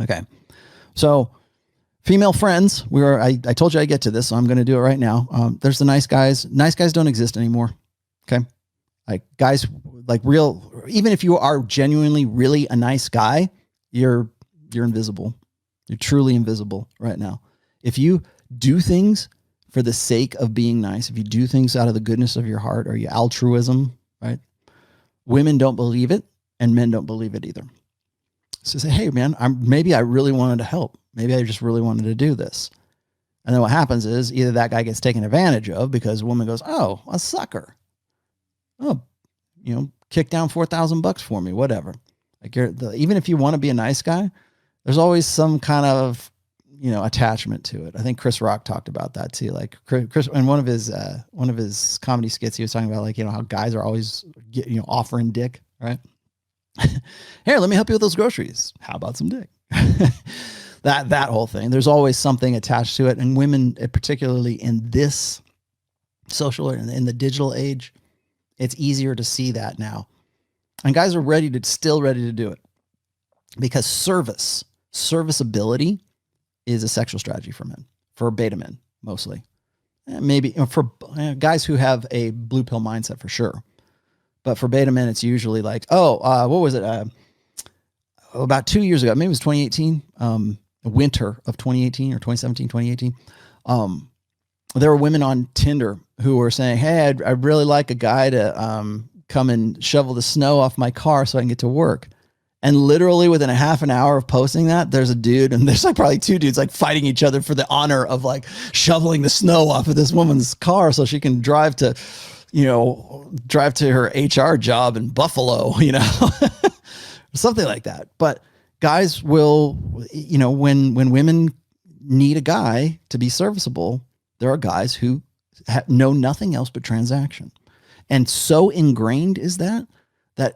Okay. So female friends, I told you I get to this, so I'm going to do it right now. There's the nice guys. Nice guys don't exist anymore. Okay. Like guys, like real, even if you are genuinely really a nice guy, you're invisible. You're truly invisible right now. If you do things for the sake of being nice, if you do things out of the goodness of your heart or your altruism, right? Women don't believe it and men don't believe it either. So say, hey man, maybe I really wanted to help. Maybe I just really wanted to do this. And then what happens is either that guy gets taken advantage of because a woman goes, oh, a sucker. Oh, kick down $4,000 for me, whatever. Like even if you want to be a nice guy, there's always some kind of, attachment to it. I think Chris Rock talked about that too. Like Chris, in one of his comedy skits, he was talking about like, how guys are always, offering dick, right? Here, let me help you with those groceries. How about some dick? that whole thing. There's always something attached to it. And women, particularly in this social and in the digital age, it's easier to see that now. And guys are still ready to do it because serviceability is a sexual strategy for men, for beta men, mostly. Maybe for guys who have a blue pill mindset for sure. But for beta men, it's usually like, what was it? About 2 years ago, maybe it was 2018, winter of 2018 or 2017, 2018. There were women on Tinder who were saying, hey, I'd really like a guy to come and shovel the snow off my car so I can get to work. And literally within a half an hour of posting that, there's a dude and there's like probably two dudes like fighting each other for the honor of like shoveling the snow off of this woman's car so she can drive to her HR job in Buffalo, something like that. But guys will, when women need a guy to be serviceable, there are guys who know nothing else but transaction. And so ingrained is that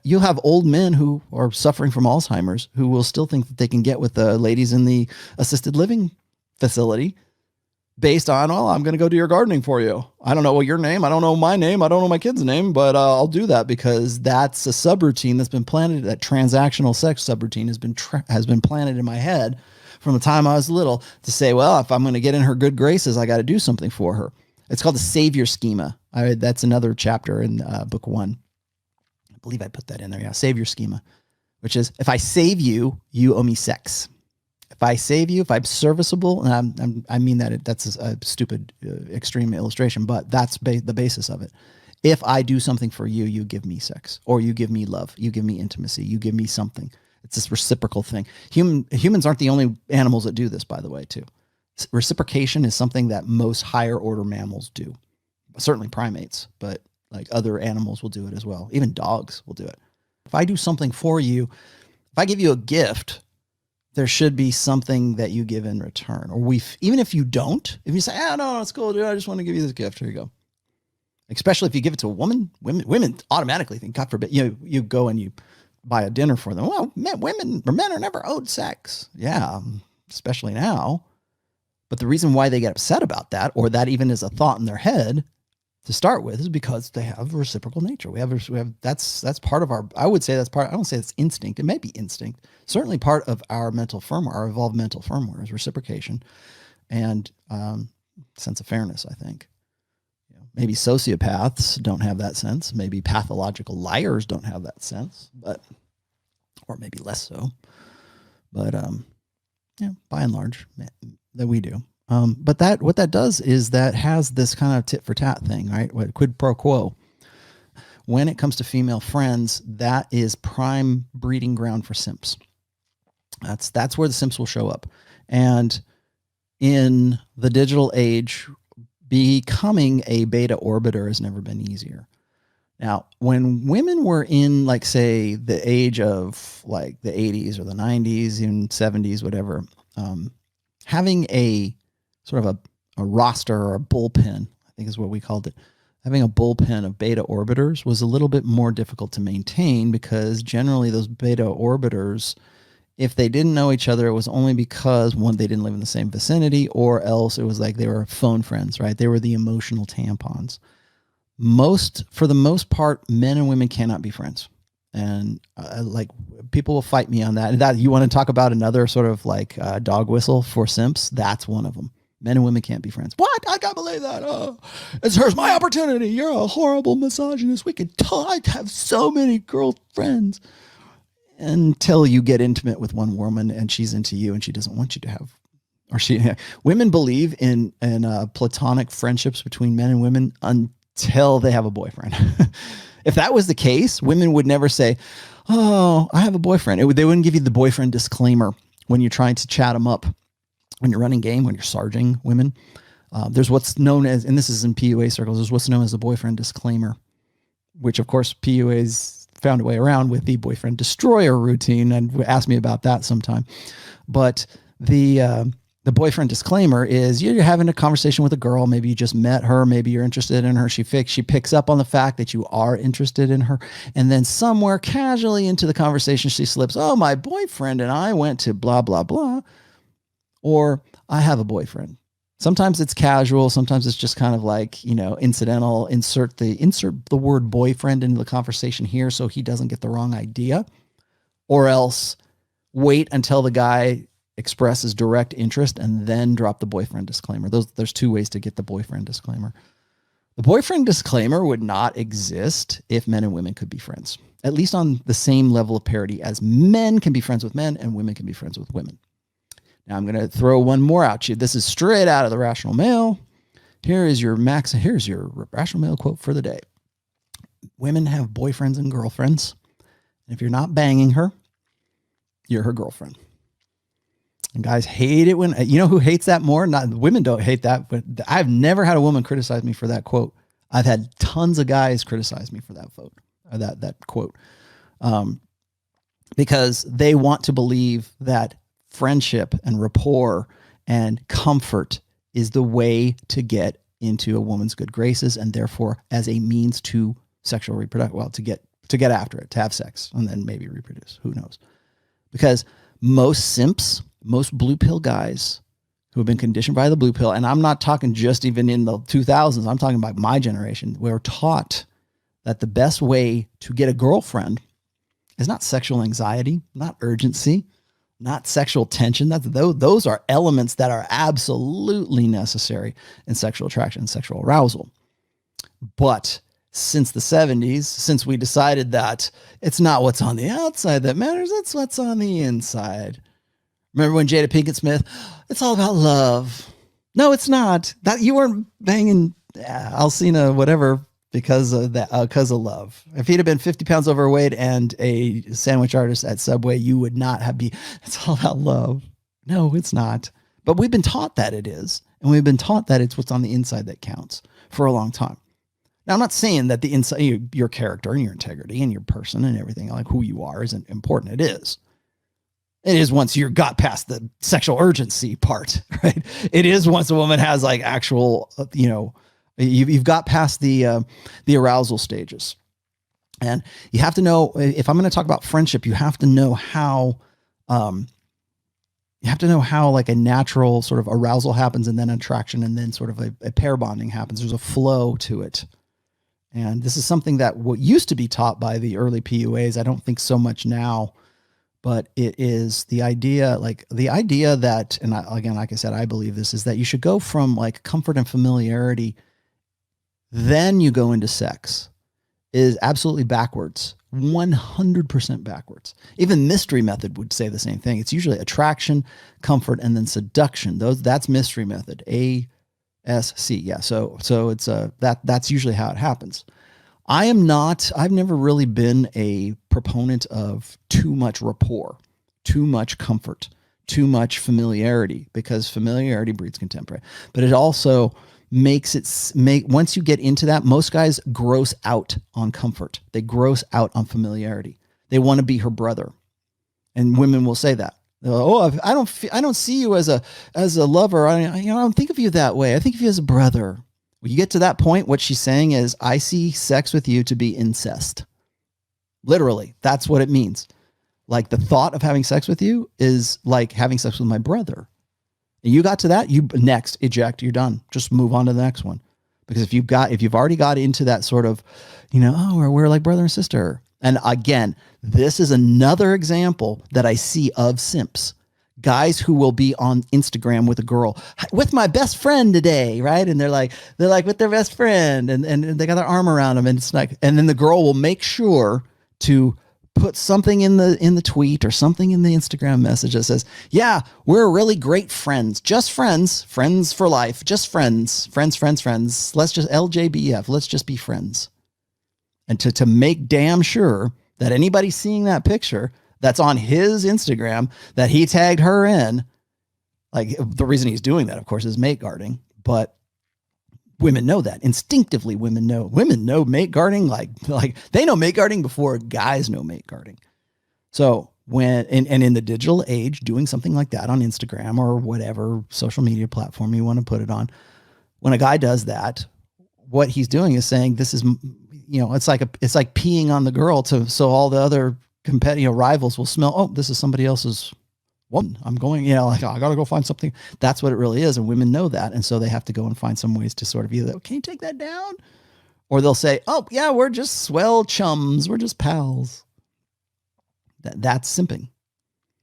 you'll have old men who are suffering from Alzheimer's who will still think that they can get with the ladies in the assisted living facility based on, I'm going to go do your gardening for you. I don't know your name. I don't know my name. I don't know my kid's name, but I'll do that because that's a subroutine that's been planted. That transactional sex subroutine has been planted in my head from the time I was little to say, well, if I'm going to get in her good graces, I got to do something for her. It's called the savior schema. That's another chapter in book 1. I believe I put that in there. Yeah. Savior schema, which is if I save you, you owe me sex. If I save you, if I'm serviceable, and I mean that's a stupid extreme illustration, but that's the basis of it. If I do something for you, you give me sex, or you give me love, you give me intimacy, you give me something. It's this reciprocal thing. Humans aren't the only animals that do this, by the way, too. Reciprocation is something that most higher order mammals do. Certainly primates, but like other animals will do it as well. Even dogs will do it. If I do something for you, if I give you a gift, there should be something that you give in return. Or even if you don't, if you say, no, it's cool, dude, I just want to give you this gift. Here you go. Especially if you give it to a woman, women automatically think, God forbid, you go and you buy a dinner for them. Well, men are never owed sex. Yeah, especially now. But the reason why they get upset about that, or that even is a thought in their head to start with, is because they have a reciprocal nature. We have that's part of our, I would say that's part, I don't say it's instinct. It may be instinct. Certainly part of our mental firmware, our evolved mental firmware is reciprocation and sense of fairness, I think. Maybe sociopaths don't have that sense. Maybe pathological liars don't have that sense, or maybe less so. But by and large, that we do. But what that does is that has this kind of tit for tat thing, right? What quid pro quo. When it comes to female friends, that is prime breeding ground for simps. That's where the simps will show up. And in the digital age, becoming a beta orbiter has never been easier. Now, when women were in, like, say, the age of like the 80s or the 90s, even 70s, whatever, having a sort of a roster or a bullpen, I think is what we called it. Having a bullpen of beta orbiters was a little bit more difficult to maintain because generally those beta orbiters, if they didn't know each other, it was only because, one, they didn't live in the same vicinity, or else it was like they were phone friends, right? They were the emotional tampons. For the most part, men and women cannot be friends. And like people will fight me on that. And that you want to talk about another sort of like dog whistle for simps. That's one of them. Men and women can't be friends. What? I can't believe that. Oh, here's my opportunity. You're a horrible misogynist. We could I'd have so many girlfriends until you get intimate with one woman and she's into you and she doesn't want you to have, or women believe in platonic friendships between men and women until they have a boyfriend. If that was the case, women would never say, oh, I have a boyfriend. They wouldn't give you the boyfriend disclaimer when you're trying to chat them up. When you're running game, when you're sarging women, there's what's known as, and this is in PUA circles, there's what's known as the boyfriend disclaimer, which of course PUA's found a way around with the boyfriend destroyer routine, and ask me about that sometime. But the boyfriend disclaimer is you're having a conversation with a girl. Maybe you just met her. Maybe you're interested in her. She picks up on the fact that you are interested in her. And then somewhere casually into the conversation, she slips, oh, my boyfriend and I went to blah, blah, blah. Or I have a boyfriend. Sometimes it's casual. Sometimes it's just kind of like, incidental. Insert the word boyfriend into the conversation here so he doesn't get the wrong idea. Or else wait until the guy expresses direct interest and then drop the boyfriend disclaimer. There's two ways to get the boyfriend disclaimer. The boyfriend disclaimer would not exist if men and women could be friends, at least on the same level of parity as men can be friends with men and women can be friends with women. Now I'm going to throw one more out to you. This is straight out of the Rational Male. Here's your Rational Male quote for the day. Women have boyfriends and girlfriends. And if you're not banging her, you're her girlfriend. And guys hate it when, who hates that more? Not women don't hate that, but I've never had a woman criticize me for that quote. I've had tons of guys criticize me for that quote. Because they want to believe that friendship and rapport and comfort is the way to get into a woman's good graces, and therefore as a means to sexual reproduction, to get after it, to have sex and then maybe reproduce. Who knows? Because most simps, most blue pill guys who have been conditioned by the blue pill, and I'm not talking just even in the 2000s, I'm talking about my generation, we're taught that the best way to get a girlfriend is not sexual anxiety, not urgency, not sexual tension. Those are elements that are absolutely necessary in sexual attraction and sexual arousal. But since the 70s, since we decided that it's not what's on the outside that matters, it's what's on the inside. Remember when Jada Pinkett Smith, it's all about love. No, it's not. That you weren't banging Alcina, whatever, because of love. If he'd have been 50 pounds overweight and a sandwich artist at Subway, you would not it's all about love. No, it's not. But we've been taught that it is. And we've been taught that it's what's on the inside that counts for a long time. Now, I'm not saying that the inside, your character and your integrity and your person and everything, like who you are, isn't important. It is. It is once you got past the sexual urgency part, right? It is once a woman has like actual, you've got past the arousal stages. And you have to know, if I'm going to talk about friendship, you have to know how like a natural sort of arousal happens and then attraction and then sort of a pair bonding happens. There's a flow to it. And this is something that what used to be taught by the early PUAs. I don't think so much now, but it is the idea that, and again, like I said, I believe this is that you should go from like comfort and familiarity, then you go into sex, is absolutely backwards, 100% backwards. Even Mystery Method would say the same thing. It's usually attraction, comfort, and then seduction. That's Mystery Method, ASC. Yeah. So it's that's usually how it happens. I've never really been a proponent of too much rapport, too much comfort, too much familiarity, because familiarity breeds contempt, right? But it also makes once you get into that, most guys gross out on comfort. They gross out on familiarity. They want to be her brother. And women will say that. Oh, I don't see you as a lover. I don't think of you that way. I think of you as a brother. When you get to that point, what she's saying is, I see sex with you to be incest. Literally, that's what it means. Like the thought of having sex with you is like having sex with my brother. And you got to that, you next eject, you're done. Just move on to the next one. Because if you've already got into that sort of, we're like brother and sister, And again, this is another example that I see of simps. Guys who will be on Instagram with a girl, with my best friend today, right? And they're like with their best friend, and they got their arm around them, and it's like, and then the girl will make sure to put something in the tweet or something in the Instagram message that says, yeah, we're really great friends, just friends for life, just friends. Let's just LJBF. Let's just be friends. And to make damn sure that anybody seeing that picture that's on his Instagram that he tagged her in, like the reason he's doing that, of course, is mate guarding, but women know that instinctively. Women know mate guarding. Like they know mate guarding before guys know mate guarding. So when, and in the digital age, doing something like that on Instagram or whatever social media platform you want to put it on, when a guy does that, what he's doing is saying, this is, it's like peeing on the girl so all the other competitive rivals will smell, oh, this is somebody else's woman. I'm going, I got to go find something. That's what it really is. And women know that. And so they have to go and find some ways to sort of either, can you take that down? Or they'll say, oh yeah, we're just swell chums. We're just pals. That's simping.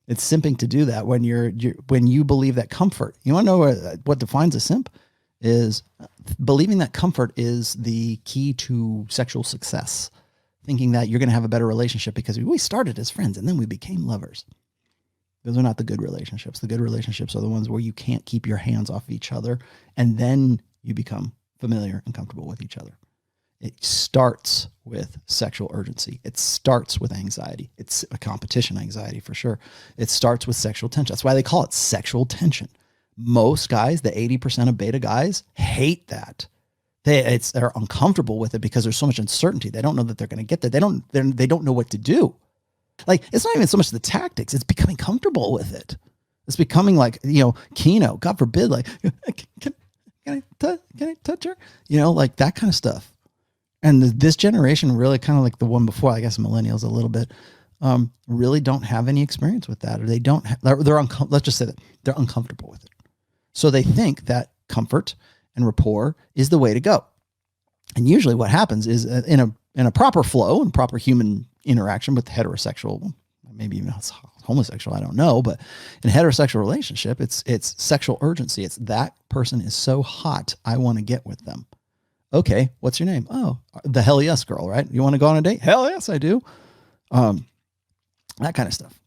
It's simping to do that when when you believe that comfort. You want to know what defines a simp is believing that comfort is the key to sexual success. Thinking that you're going to have a better relationship because we started as friends and then we became lovers. Those are not the good relationships. The good relationships are the ones where you can't keep your hands off each other and then you become familiar and comfortable with each other. It starts with sexual urgency. It starts with anxiety. It's a competition anxiety for sure. It starts with sexual tension. That's why they call it sexual tension. Most guys, the 80% of beta guys, hate that. They're uncomfortable with it because there's so much uncertainty. They don't know that they're going to get there. They don't know what to do. Like, it's not even so much the tactics. It's becoming comfortable with it. It's becoming like, Keno, God forbid, like, can I touch her? Like that kind of stuff. And this generation really kind of like the one before, I guess millennials a little bit, really don't have any experience with that, or they don't, let's just say that they're uncomfortable with it. So they think that comfort and rapport is the way to go. And usually what happens is in a proper flow and proper human interaction with heterosexual, maybe even homosexual, I don't know, but in a heterosexual relationship, it's sexual urgency. It's that person is so hot, I want to get with them. Okay, what's your name? Oh, the hell yes girl, right? You want to go on a date? Hell yes, I do. That kind of stuff.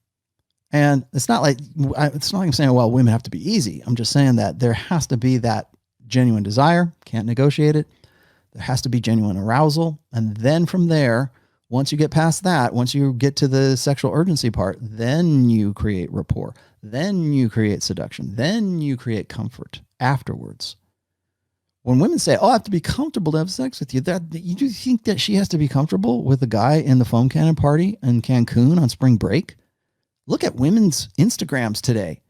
And it's not like I'm saying, well, women have to be easy. I'm just saying that there has to be that genuine desire, can't negotiate it. There has to be genuine arousal. And then from there, once you get past that, once you get to the sexual urgency part, then you create rapport. Then you create seduction. Then you create comfort afterwards. When women say, oh, I have to be comfortable to have sex with you, you do think that she has to be comfortable with a guy in the foam cannon party in Cancun on spring break? Look at women's Instagrams today.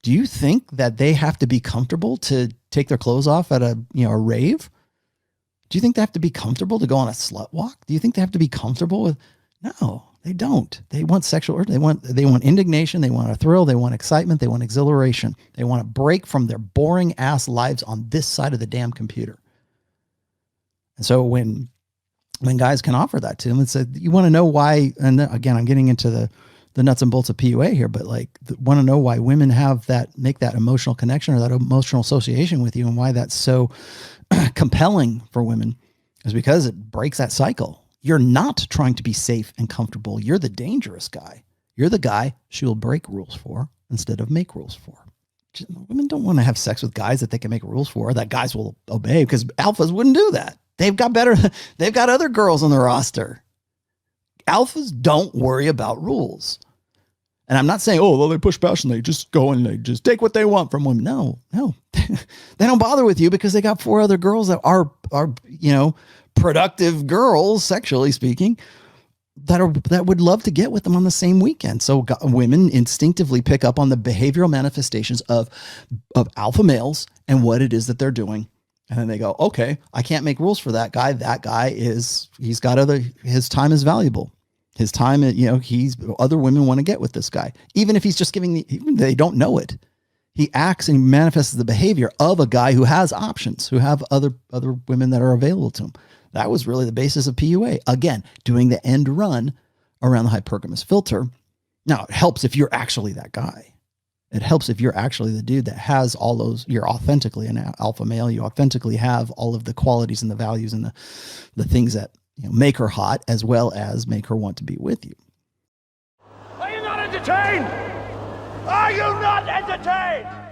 Do you think that they have to be comfortable to take their clothes off at a rave? Do you think they have to be comfortable to go on a slut walk? Do you think they have to be comfortable with? No, they don't. They want sexual urge. They want indignation. They want a thrill. They want excitement. They want exhilaration. They want a break from their boring ass lives on this side of the damn computer. And so when guys can offer that to them, it's you want to know why. And again, I'm getting into the nuts and bolts of PUA here, but want to know why women make that emotional connection or that emotional association with you, and why that's so compelling for women is because it breaks that cycle. You're not trying to be safe and comfortable. You're the dangerous guy. You're the guy she will break rules for instead of make rules for. Women don't want to have sex with guys that they can make rules for, that guys will obey, because alphas wouldn't do that. They've got other girls on the roster. Alphas don't worry about rules. And I'm not saying, oh, well, they push passion. They just go and they just take what they want from women. No. They don't bother with you because they got 4 other girls that are productive girls, sexually speaking, that would love to get with them on the same weekend. So women instinctively pick up on the behavioral manifestations of alpha males and what it is that they're doing. And then they go, okay, I can't make rules for that guy. That guy his time is valuable. His time, other women want to get with this guy. Even if he's just even they don't know it. He acts and manifests the behavior of a guy who has options, who have other women that are available to him. That was really the basis of PUA. Again, doing the end run around the hypergamous filter. Now, it helps if you're actually that guy. It helps if you're actually the dude that has all those, you're authentically an alpha male. You authentically have all of the qualities and the values and the things that make her hot, as well as make her want to be with you. Are you not entertained? Are you not entertained?